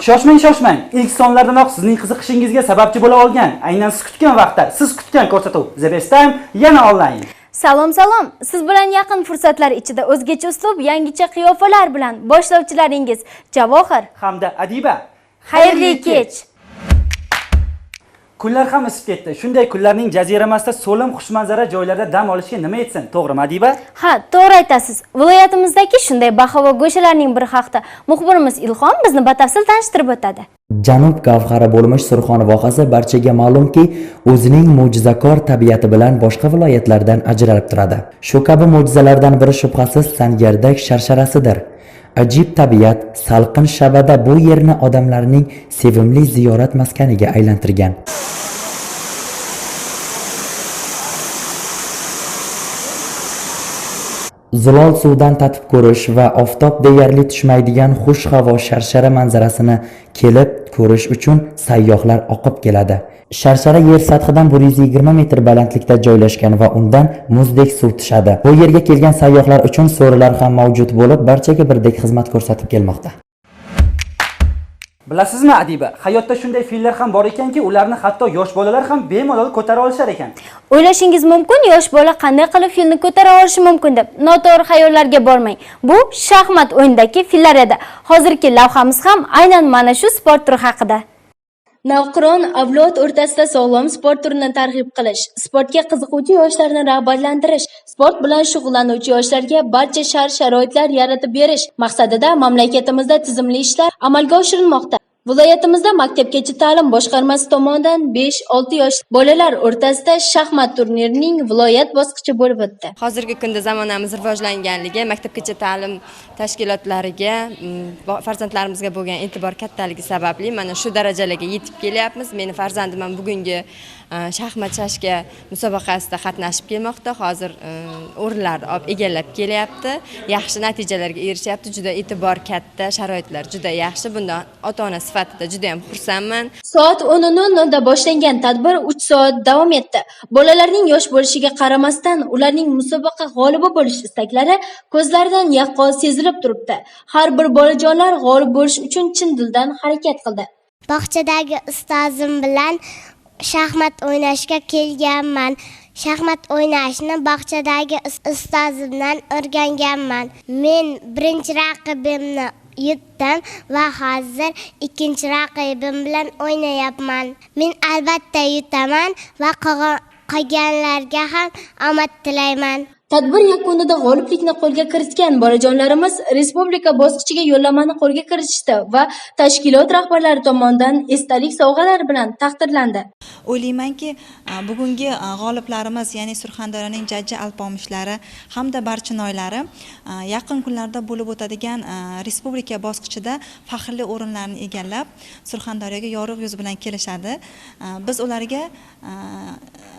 Shoshmang. Ilk sonlardanoq sizning qiziqishingizga sababchi bo'la olgan, aynan siz kutgan vaqtda, siz kutgan ko'rsatuv The Best Time yana onlayn. Salom. Siz bilan yaqin fursatlar ichida o'zgacha uslub, yangicha qiyofalar bilan boshlovchilaringiz Javohir hamda Adiba. Xayrli kech. Kunlar ham isib ketdi. Shunday kunlarning jaziramasida so'lim xushmanzara joylarda dam olishga nima etsin? To'g'rimi, Adiba? Ha, to'g'ri aytasiz. Viloyatimizdagi shunday bahavo go'shalarning biri haqida muxbirimiz Ilhom bizni batafsil tanishtirib o'tadi. Janub gavhari bo'lmish Surxon vohasi barchaga ma'lumki, o'zining mo'jizakor tabiati bilan boshqa viloyatlardan ajralib turadi. Shu kabi mo'jizalardan biri shubhasiz Sangardak sharsharasidir. Ajib tabiat, salqin shabada bu yerni odamlarning sevimli ziyorat maskaniga aylantirgan. Zulol suvdan tatib ko'rish va oftob deyarli tushmaydigan xush havo sharshara manzarasini kelib ko'rish uchun sayyohlar oqib keladi. Sharshara yer sathidan 120 metr balandlikda joylashgan va undan muzdek suv tushadi. Bu yerga kelgan sayyohlar uchun so'rilar ham mavjud bo'lib, barchaga birdek xizmat ko'rsatib kelmoqda. Bilasizmi, Adiba, hayotda shunday fillar ham bor ekanki, ularni hatto yosh bolalar ham bemalol ko'tara olishar ekan. O'ylashingiz mumkin, yosh bola qanday qilib filni ko'tara olishi mumkin deb. Noto'g'ri xayollarga bormang. Bu shaxmat o'yinidagi fillar edi. Hozirgi lavhamiz ham aynan mana shu sport turi haqida. Navqiron avlod o'rtasida sog'lom sport turini targ'ib qilish, sportga qiziquvchi yoshlarni rag'batlantirish, sport bilan shug'ullanuvchi yoshlarga barcha shart-sharoitlar yaratib berish maqsadida mamlakatimizda tizimli ishlar amalga oshirilmoqda. Viloyatimizda Maktabgacha ta'lim boshqarmasi tomonidan 5-6 yosh bolalar o'rtasida shaxmat turnirining viloyat bosqichi bo'lib o'tdi. Hozirgi kunda zamonamiz rivojlanganligi, maktabgacha ta'lim tashkilotlariga farzandlarimizga bo'lgan e'tibor kattaligi sababli mana shu darajalarga yetib kelyapmiz. Meni farzandim ham bugungi shaxmat chashka musobaqasida qatnashib kelmoqda. Hozir o'rinlarni olib egallab kelyapti. Yaxshi natijalarga erishyapti. Juda e'tibor katta, sharoitlar juda yaxshi. Bundan ota-ona sifatida juda ham xursandman. Soat 10:00 da boshlangan tadbir 3 soat davom etdi. Bolalarning yosh bo'lishiga qaramasdan, ularning musobaqa g'olibi bo'lish istaklari ko'zlaridan yaqqol sezilib turibdi. Har bir bolajonlar g'olib bo'lish uchun chin dildan harakat qildi. Bog'chadagi ustozim bilan shaxmat o'ynashga kelganman. Shaxmat o'ynashni bog'chadagi ustozimdan o'rganganman. Men birinchi raqibimni yutdim va hozir ikkinchi raqibim bilan o'ynayapman. Men albatta yutaman va qolganlarga ham omad tilayman. Tadbir yakunida g'oliblikni qo'lga kiritgan bolajonlarimiz respublika bosqichiga yo'llanmani qo'lga kiritishdi va tashkilot rahbarlari tomonidan esdalik sovg'alar bilan taqdirlandi. O'ylaymanki, bugungi g'oliblarimiz, ya'ni Surxondaryoning jajji alpomishlari hamda barchinoylari yaqin kunlarda bo'lib o'tadigan respublika bosqichida faxrli o'rinlarni egallab, Surxondaryoga yorug' yuz bilan kelishadi. Biz ularga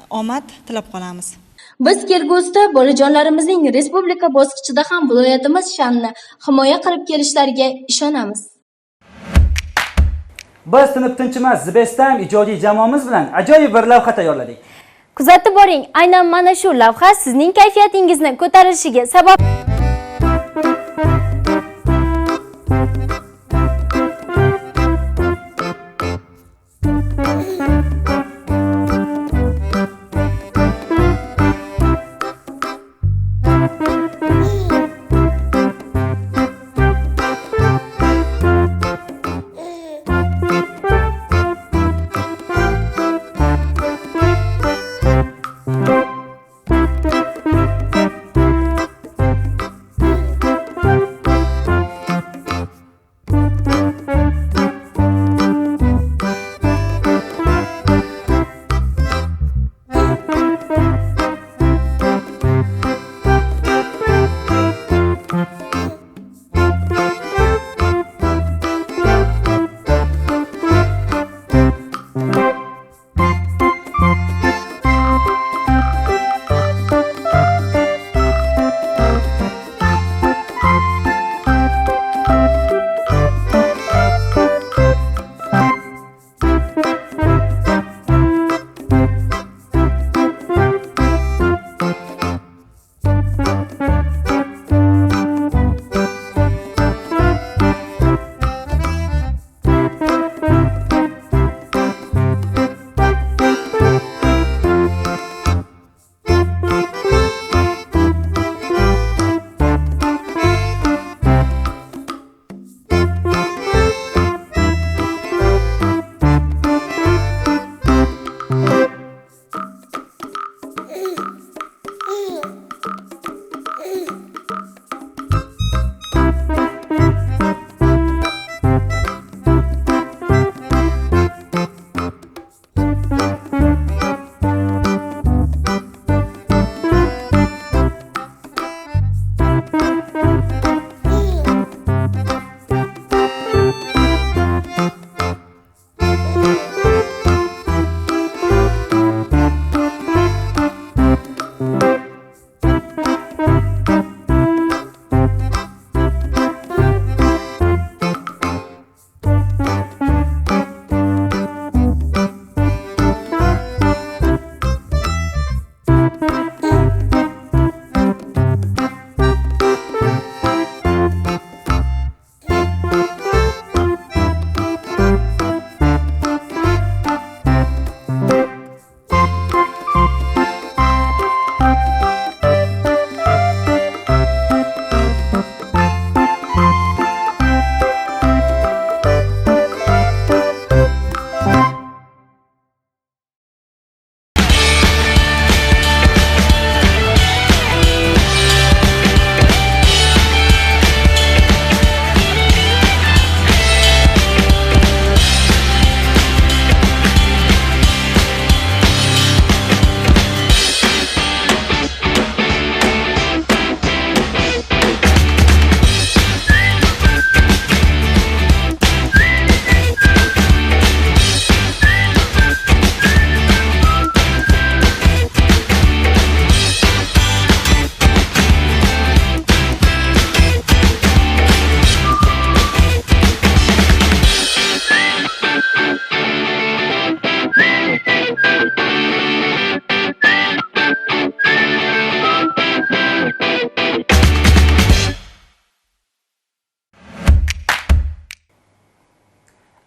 omad tilab qolamiz. Biz kelgusida bolajonlarimizning respublika bosqichida ham viloyatimiz sha'nini himoya qilib kelishlariga ishonamiz. Biz tinib tinchimas The Best Time ijodiy jamoamiz bilan ajoyib bir lavha tayyorladik. Kuzatib boring, aynan mana shu lavha sizning kayfiyatingizni ko'tarilishiga sabab.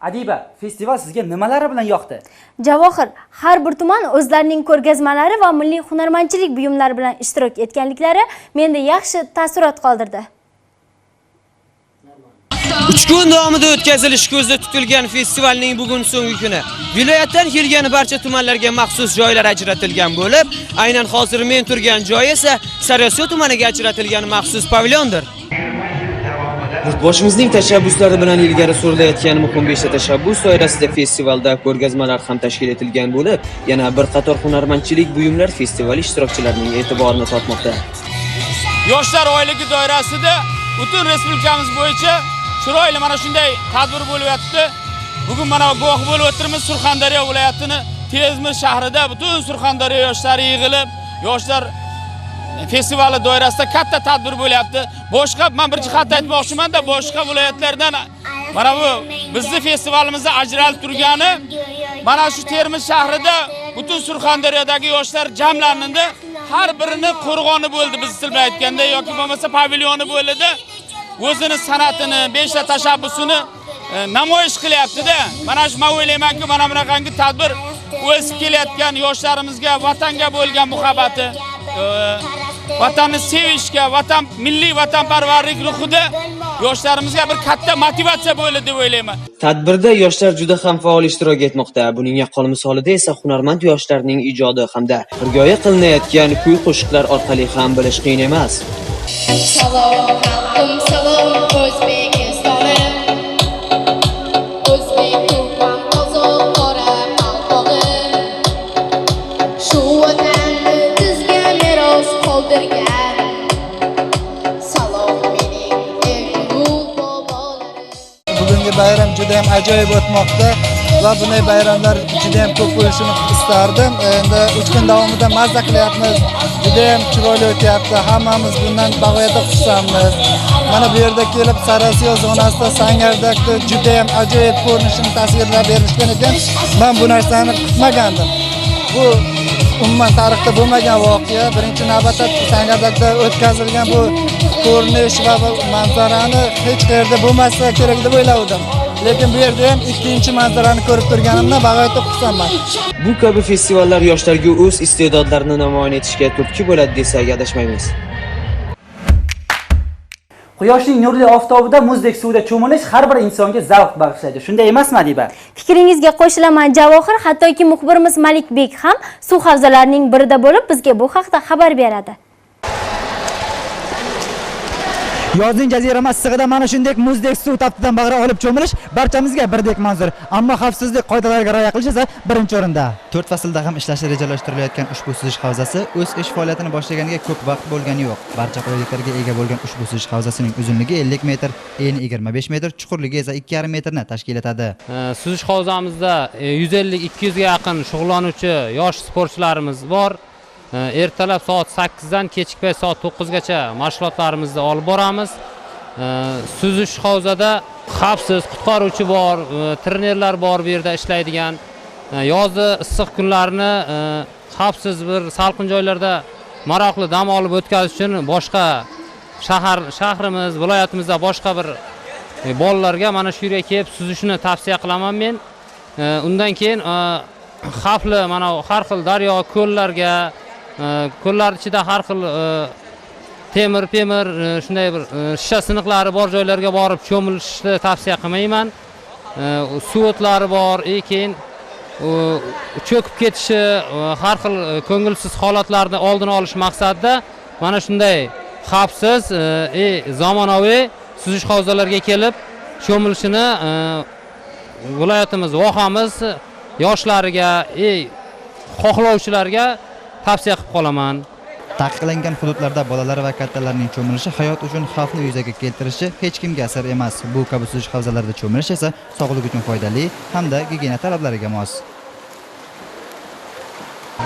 Adiba, festival sizga nimalari bilan yoqdi? Javohir, har bir tuman o'zlarining ko'rgazmalari va milliy hunarmandchilik buyumlari bilan ishtirok etganliklari menda yaxshi taassurot qoldirdi. 3 kun davomida o'tkazilishi ko'zda tutilgan festivalning bugun so'nggi kuni. Viloyatdan kelgan barcha tumanlarga maxsus joylar ajratilgan bo'lib, aynan hozir men turgan joy esa Sariosiyo tumaniga ajratilgan maxsus pavilyondir. Yurtboshimizning tashabbuslari bilan ilgari surilayotgan muhim 5 ta tashabbus doirasida festivalda ko'rgazmalar ham tashkil etilgan bo'lib, yana bir qator hunarmandchilik buyumlar festival ishtirokchilarining e'tiborini tortmoqda. Yoshlar oyligi doirasida butun respublikamiz bo'yicha chiroyli mana shunday tadbir bo'lib yotibdi. Bugun mana guvoh bo'lib o'tirmiz Surxondaryo viloyatining Termiz shahrida butun Surxondaryo yoshlari yig'ilib, yoshlar festivali doirasida katta tadbir bo'lyapti. Boshqa men bir jihat aytmoqchiman-da, boshqa viloyatlardan mana bu bizning festivalimizni ajralib turgani mana shu Termiz shahrida butun Surxondaryodagi yoshlar jamlanadi. Har birini qo'rg'oni bo'ldi biz til bilan aytganda yoki bo'lmasa pavilyoni bo'ldi. O'zini san'atini, 5 ta tashabbusini namoyish qilyapti-da. Mana shu men o'ylaymanki, mana bunaqangi tadbir o'sib kelayotgan yoshlarimizga vatanga bo'lgan muhabbati, vatanni sevishga, vatan milliy vatanparvarlik ruhida yoshlarimizga bir katta motivatsiya bo'ladi deb o'ylayman. Tadbirda yoshlar juda ham faol ishtirok etmoqda. Buning yaqqol misolida esa hunarmand yoshlarning ijodi hamda hirgoya qilinayotgan kuy-qo'shiqlar orqali ham bilish qiyin emas. Salom xalqim, salom O'zbekistonim. O'zbek turkman qozoq qora qalpog'im. Shu vatanni bizga meros qoldirgan. Salom mening eng ulug' bobolarim. Bugungi bayram juda ham ajoyib o'tmoqda va bunday bayramlar juda ham ko'p bo'lishini istardim. Endi 3 kun davomida mazza qilyapmiz. Juda ham chiroyli o'tyapti. Hammamiz bundan bag'oyatda xursandmiz. Mana bu yerda kelib Sariosiyo zonasida Sangardakda juda ham ajoyib ko'rinishni tasvirlab berishgan ekan. Men bu narsani kutmagandim. Bu umuman tarixda bo'lmagan voqea. Birinchi navbatda Sangardakda o'tkazilgan bu ko'rinish va manzarani hech qayerda bo'lmasa kerak deb o'yladim. Lekin bu yerda ham ikkinchi manzarani ko'rib turganimdan bag'oyatda xursandman. Bu kabi festivallar yoshlarga o'z iste'dodlarini namoyon etishga turtki bo'ladi desak adashmaymiz. Quyoshning nurli oftobida muzdek suvda cho'milish har bir insonga zavq bag'ishlaydi. Shunday emasmi, Adiba? Fikringizga qo'shilaman Javohir, hattoki muxbirimiz Malikbek ham suv havzalarining birida bo'lib bizga bu haqda xabar beradi. Yozning jazirama issig'ida mana shunday muzdek suv taftidan bag'ra olib cho'milish barchamizga birdek manzur. Ammo xavfsizlik qoidalariga rioya qilish esa birinchi o'rinda. 4 faslda ham ishlashi rejalashtirilayotgan ushbu suzish havzasi o'z ish faoliyatini boshlaganiga ko'p vaqt bo'lgani yo'q. Barcha qulayliklarga ega bo'lgan ushbu suzish havzasining uzunligi 50 metr, eni 25 metr, chuqurligi esa 2,5 metrni tashkil etadi. Suzish havzamizda 150-200 ga yaqin shug'ullanuvchi yosh sportchilarimiz bor. Ertalab soat 8 dan kechki payt soat 9 gacha mashg'ulotlarimizni olib boramiz. Suzish havzada xavfsiz qutqaruvchi bor, trenerlar bor bu yerda ishlaydigan. Yozni issiq kunlarini xavfsiz bir salqin joylarda maroqli dam olib o'tkazish uchun boshqa shahrimiz, viloyatimizda boshqa bir bolalarga mana shu yerga kelib suzishni tavsiya qilaman men. Undan keyin xavfli mana har xil daryo, ko'llarga, ko'llar ichida har xil temir, shunday bir shisha siniqlari bor joylarga borib cho'milishni tavsiya qilmayman. Suv o'tlari bor, keyin cho'kib ketishi, har xil ko'ngilsiz holatlarni oldini olish maqsadida mana shunday xavfsiz, zamonaviy suzish havzalariga kelib cho'milishini viloyatimiz, vohamiz yoshlariga, xohlovchilarga tavsiya qilib qolaman. Taqiqlangan hududlarda bolalar va kattalarning cho'milishi hayot uchun xavfni yuzaga keltirishi hech kimga sir emas. Bu kabi suzish havzalarida cho'milish esa sog'liq uchun foydali hamda gigiyena talablariga mos.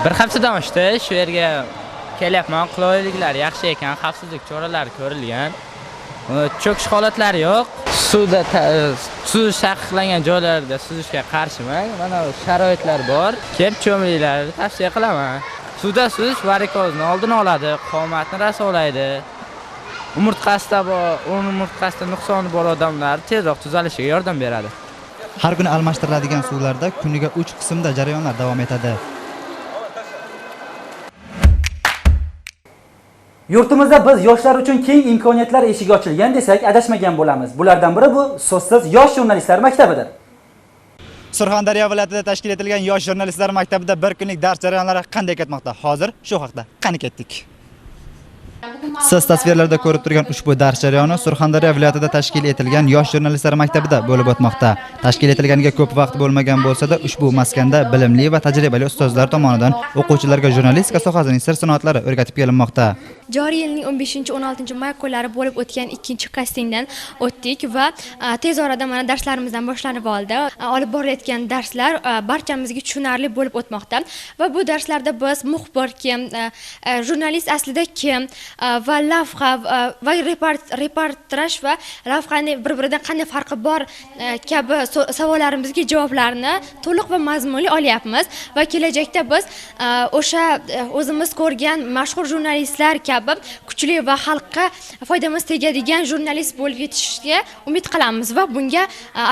Bir haftadan oshdi shu yerga kelyapman. Qulayliklar yaxshi ekan, xavfsizlik choralari ko'rilgan. Cho'kish holatlari yo'q. Suvda suzish taqiqlangan joylarda suzishga qarshiman. Mana sharoitlar bor. Kelib cho'milinglarni tavsiya qilaman. Suvda suzish varikozni oldini oladi, qomatni rasolaydi. Umurtqasida nuqsoni bor odamlar tezroq tuzalishiga yordam beradi. Har kuni almashtiriladigan suvlarda kuniga 3 qismda jarayonlar davom etadi. Yurtimizda biz yoshlar uchun keng imkoniyatlar eshigi ochilgan desak adashmagan bo'lamiz. Bulardan biri bu so'zsiz Yosh jurnalistlar maktabidir. Surxondaryo viloyatida tashkil etilgan Yosh jurnalistlar maktabida bir kunlik dars jarayonlari qanday ketmoqda? Hozir shu haqda qani ketdik. Siz tasvirlarda ko'rib turgan ushbu dars jarayoni Surxondaryo viloyatida tashkil etilgan Yosh jurnalistlar maktabida bo'lib o'tmoqda. Tashkil etilganiga ko'p vaqt bo'lmagan bo'lsa-da, ushbu maskanda bilimli va tajribali ustozlar tomonidan o'quvchilarga jurnalistika sohasining sir-sinoatlari o'rgatib kelinmoqda. Joriy yilning 15-16 may kunlari bo'lib o'tgan ikkinchi kastingdan o'tdik va tez orada mana darslarimizdan boshlanib oldi. Olib borayotgan darslar barchamizga tushunarli bo'lib o'tmoqda va bu darslarda biz muxbir kim, jurnalist aslida kim va lavha va reportaj va lavhaning bir-biridan qanday farqi bor kabi savollarimizga javoblarni to'liq va mazmunli olyapmiz va kelajakda biz o'sha o'zimiz ko'rgan mashhur jurnalistlar kabi kuchli va xalqqa foydamiz tegadigan jurnalist bo'lib yetishishga umid qilamiz va bunga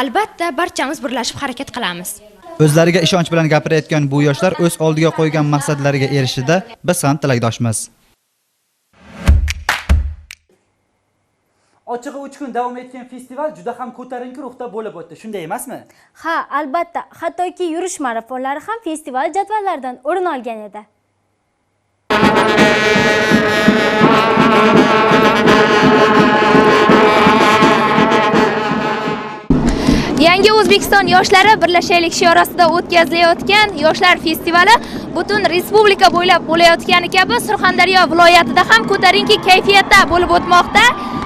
albatta barchamiz birlashib harakat qilamiz. O'zlariga ishonch bilan gapirayotgan bu yoshlar o'z oldiga qo'ygan maqsadlariga erishishida biz ham tilakdoshmiz. Ochig'i 3 kun davom etgan festival juda ham ko'tarinki ruhda bo'lib o'tdi. Shunday emasmi? Ha, albatta. Hattoki yurish marafonlari ham festival jadvallaridan o'rin olgan edi. Yangi O'zbekiston yoshlari birlashaylik shiori ostida o'tkazilayotgan yoshlar festivali butun respublika bo'ylab bo'layotgani kabi Surxondaryo viloyatida ham ko'tarinki kayfiyatda bo'lib o'tmoqda.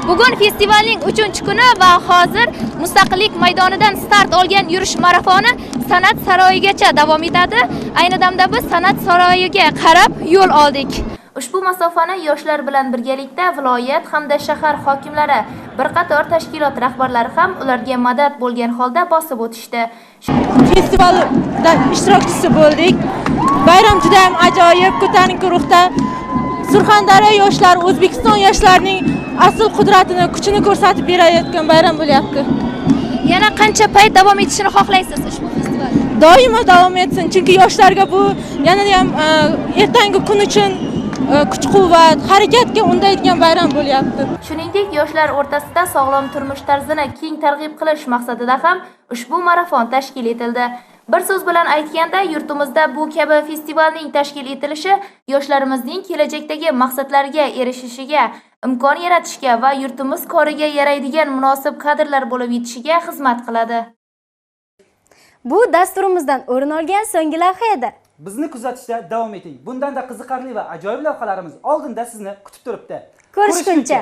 Bugun festivalning 3-kuni va hozir Mustaqillik maydonidan start olgan yurish marafoni San'at saroyigacha davom etadi. Ayni damda biz San'at saroyiga qarab yo'l oldik. Ushbu masofani yoshlar bilan birgalikda viloyat hamda shahar hokimlari, bir qator tashkilot rahbarlari ham ularga madad bo'lgan holda bosib o'tishdi. Festivalda ishtirokchisi bo'ldik. Bayram juda ham ajoyib, ko'tarinki ruhda. Surxondaryo yoshlari O'zbekiston yoshlarining asl qudratini, kuchini ko'rsatib berayotgan bayram bo'lyapti. Yana qancha payt davom etishini xohlaysiz ushbu festival? Doimo davom etsin, chunki yoshlarga bu yana ham ertangi kun uchun kuch-quvvat, harakatga undaydigan bayram bo'lyapti. Shuningdek, yoshlar o'rtasida sog'lom turmush tarzini keng targ'ib qilish maqsadida ham ushbu marafon tashkil etildi. Bir so'z bilan aytganda, yurtimizda bu kabi festivalning tashkil etilishi yoshlarimizning kelajakdagi maqsadlariga erishishiga, imkon yaratishga va yurtimiz koriga yaraydigan munosib kadrlar bo'lib yetishiga xizmat qiladi. Bu dasturimizdan o'rin olgan so'nggi lavha edi. Bizni kuzatishda davom eting. Bundanda qiziqarli va ajoyib lavhalarimiz oldinda sizni kutib turibdi. Ko'rishguncha.